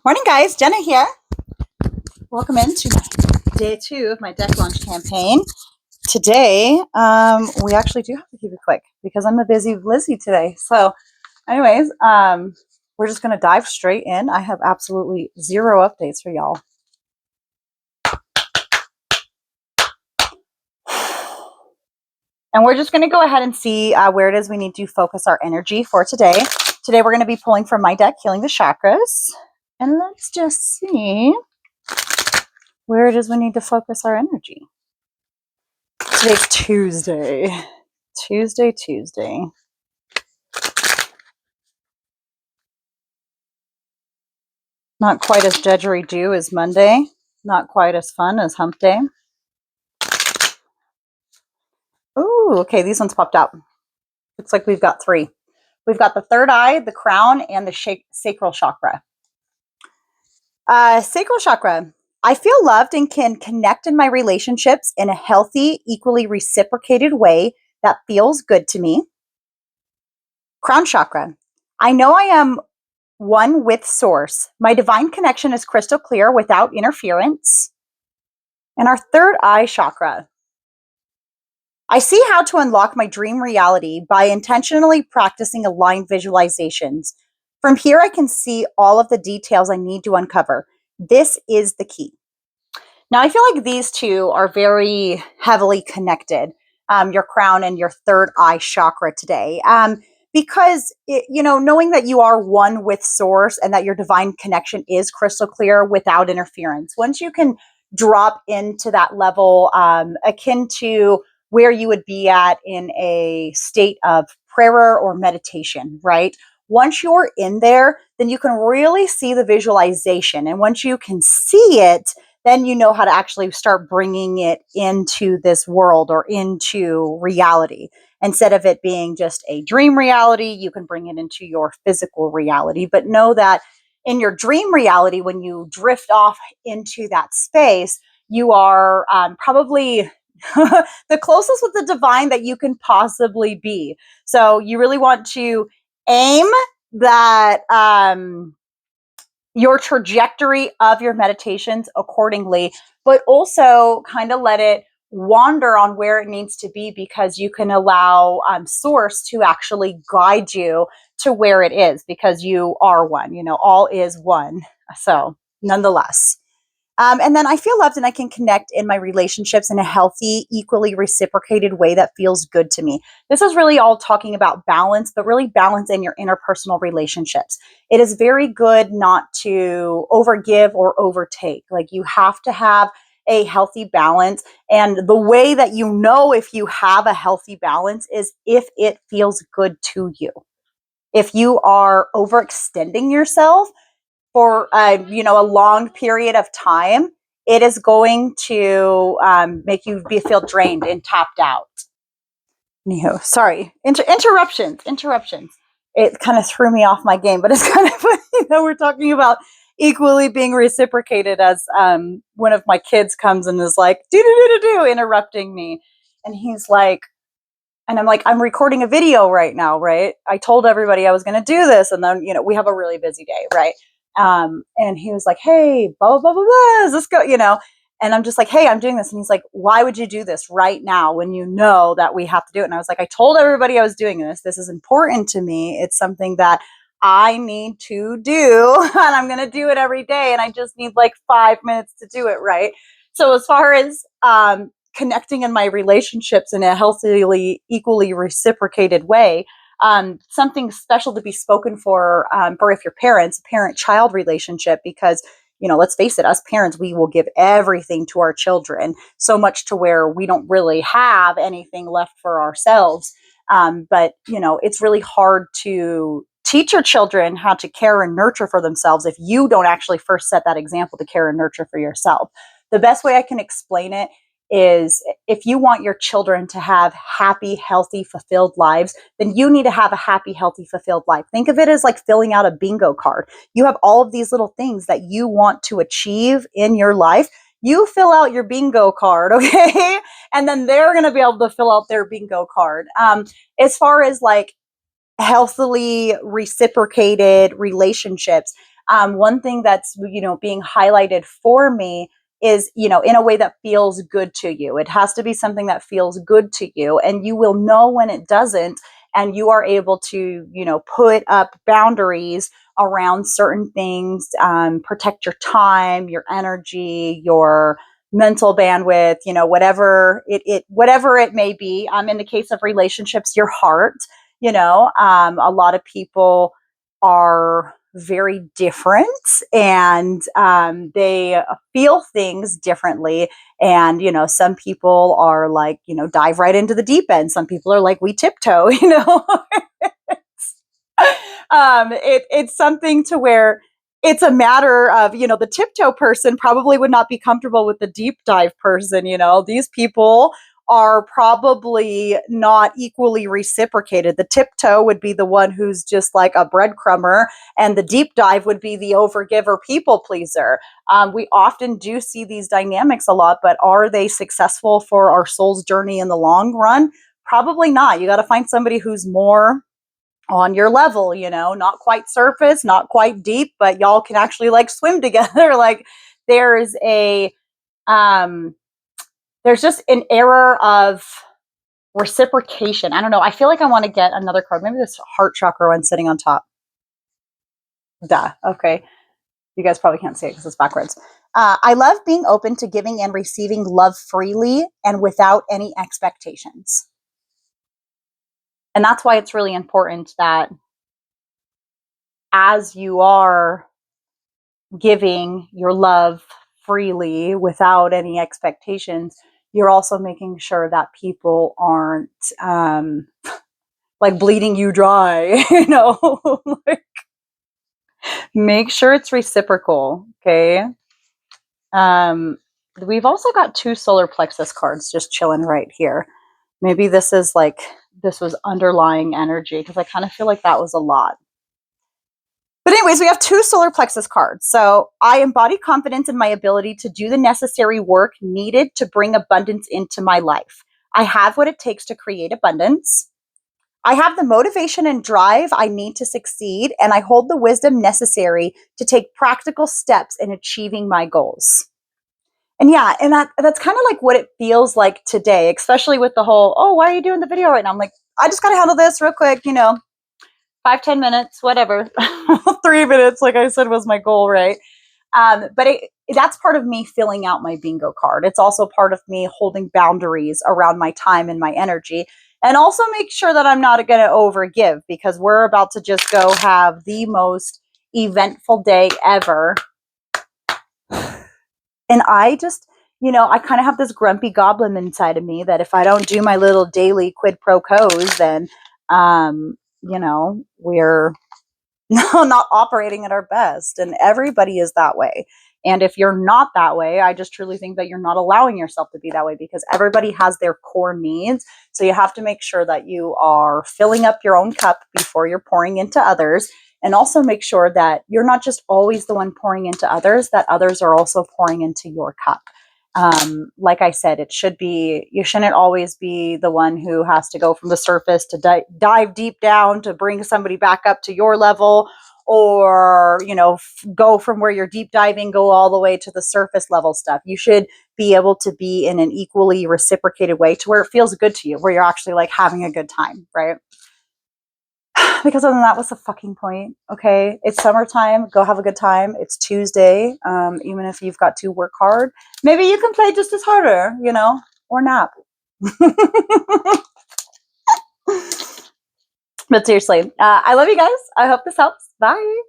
Morning, guys. Jenna here. Welcome into day 2 of my deck launch campaign. Today, we actually do have to keep it quick because I'm a busy Lizzie today. So, anyways, we're just going to dive straight in. I have absolutely zero updates for y'all. And we're just going to go ahead and see where it is we need to focus our energy for today. Today, we're going to be pulling from my deck, Healing the Chakras. And let's just see where it is we need to focus our energy. Today's Tuesday. Tuesday. Not quite as didgeridoo as Monday. Not quite as fun as Hump Day. Ooh, okay, these ones popped out. Looks like we've got 3. We've got the third eye, the crown, and the sacral chakra. Sacral chakra. I feel loved and can connect in my relationships in a healthy, equally reciprocated way that feels good to me. Crown chakra. I know I am one with source. My divine connection is crystal clear without interference. And our third eye chakra. I see how to unlock my dream reality by intentionally practicing aligned visualizations. From here, I can see all of the details I need to uncover. This is the key. Now, I feel like these two are very heavily connected, your crown and your third eye chakra today. Because, knowing that you are one with source and that your divine connection is crystal clear without interference. Once you can drop into that level, akin to where you would be at in a state of prayer or meditation, right? Once you're in there, then you can really see the visualization. And once you can see it, then you know how to actually start bringing it into this world or into reality. Instead of it being just a dream reality, you can bring it into your physical reality. But know that in your dream reality, when you drift off into that space, you are probably the closest with the divine that you can possibly be. So you really want to aim that your trajectory of your meditations accordingly, but also kind of let it wander on where it needs to be, because you can allow source to actually guide you to where it is, because you are one, all is one. So nonetheless. And then I feel loved and I can connect in my relationships in a healthy, equally reciprocated way that feels good to me. This is really all talking about balance, but really balance in your interpersonal relationships. It is very good not to overgive or overtake. Like, you have to have a healthy balance. And the way that you know if you have a healthy balance is if it feels good to you. If you are overextending yourself for a long period of time, it is going to make you feel drained and tapped out. Sorry, interruptions. It kind of threw me off my game, but it's kind of funny. We're talking about equally being reciprocated as one of my kids comes and is like, do, interrupting me. And he's like, and I'm like, I'm recording a video right now, right? I told everybody I was going to do this. And then, we have a really busy day, right? And he was like, hey, blah, blah, blah, blah, let's go, and I'm just like, hey, I'm doing this. And he's like, why would you do this right now when you know that we have to do it? And I was like, I told everybody I was doing this. This is important to me. It's something that I need to do, and I'm going to do it every day. And I just need like 5 minutes to do it, right? So as far as connecting in my relationships in a healthily, equally reciprocated way, something special to be spoken for if your parent-child relationship, because, let's face it, us parents, we will give everything to our children, so much to where we don't really have anything left for ourselves. But, it's really hard to teach your children how to care and nurture for themselves if you don't actually first set that example to care and nurture for yourself. The best way I can explain it is, if you want your children to have happy, healthy, fulfilled lives, then you need to have a happy, healthy, fulfilled life. Think of it as like filling out a bingo card. You have all of these little things that you want to achieve in your life. You fill out your bingo card, okay? And then they're going to be able to fill out their bingo card. As far as like healthily reciprocated relationships, One thing that's, being highlighted for me is, in a way that feels good to you. It has to be something that feels good to you, and you will know when it doesn't, and you are able to, put up boundaries around certain things, protect your time, your energy, your mental bandwidth, whatever it may be. In the case of relationships, your heart. A lot of people are very different, and they feel things differently. And some people are like, dive right into the deep end. Some people are like, we tiptoe. It's something to where it's a matter of, the tiptoe person probably would not be comfortable with the deep dive person. These people are probably not equally reciprocated. The tiptoe would be the one who's just like a breadcrumber, and the deep dive would be the overgiver people pleaser. We often do see these dynamics a lot, but are they successful for our soul's journey in the long run? Probably not. You got to find somebody who's more on your level, not quite surface, not quite deep, but y'all can actually like swim together. Like there's a, there's just an error of reciprocation. I don't know. I feel like I want to get another card. Maybe this heart chakra one sitting on top. Duh. Okay. You guys probably can't see it because it's backwards. I love being open to giving and receiving love freely and without any expectations. And that's why it's really important that as you are giving your love freely without any expectations, you're also making sure that people aren't like bleeding you dry, like, make sure it's reciprocal. Okay. We've also got 2 solar plexus cards just chilling right here. Maybe this was underlying energy, because I kind of feel like that was a lot. But anyways, we have 2 solar plexus cards. So I embody confidence in my ability to do the necessary work needed to bring abundance into my life. I have what it takes to create abundance. I have the motivation and drive I need to succeed, and I hold the wisdom necessary to take practical steps in achieving my goals. And yeah, and that's kind of like what it feels like today, especially with the whole, oh, why are you doing the video right now? I'm like, I just got to handle this real quick, 5-10 minutes, whatever. 3 minutes, like I said, was my goal, right? But that's part of me filling out my bingo card. It's also part of me holding boundaries around my time and my energy, and also make sure that I'm not going to overgive, because we're about to just go have the most eventful day ever. And I just, I kind of have this grumpy goblin inside of me that if I don't do my little daily quid pro quos, then, we're not operating at our best. And everybody is that way. And if you're not that way, I just truly think that you're not allowing yourself to be that way, because everybody has their core needs. So you have to make sure that you are filling up your own cup before you're pouring into others. And also make sure that you're not just always the one pouring into others, that others are also pouring into your cup. Like I said, you shouldn't always be the one who has to go from the surface to dive deep down to bring somebody back up to your level, or, go from where you're deep diving, go all the way to the surface level stuff. You should be able to be in an equally reciprocated way to where it feels good to you, where you're actually like having a good time, right? Because other than that, what's the fucking point? Okay, it's summertime. Go have a good time. It's Tuesday. Even if you've got to work hard, maybe you can play just as harder, or nap. But seriously, I love you guys. I hope this helps. Bye.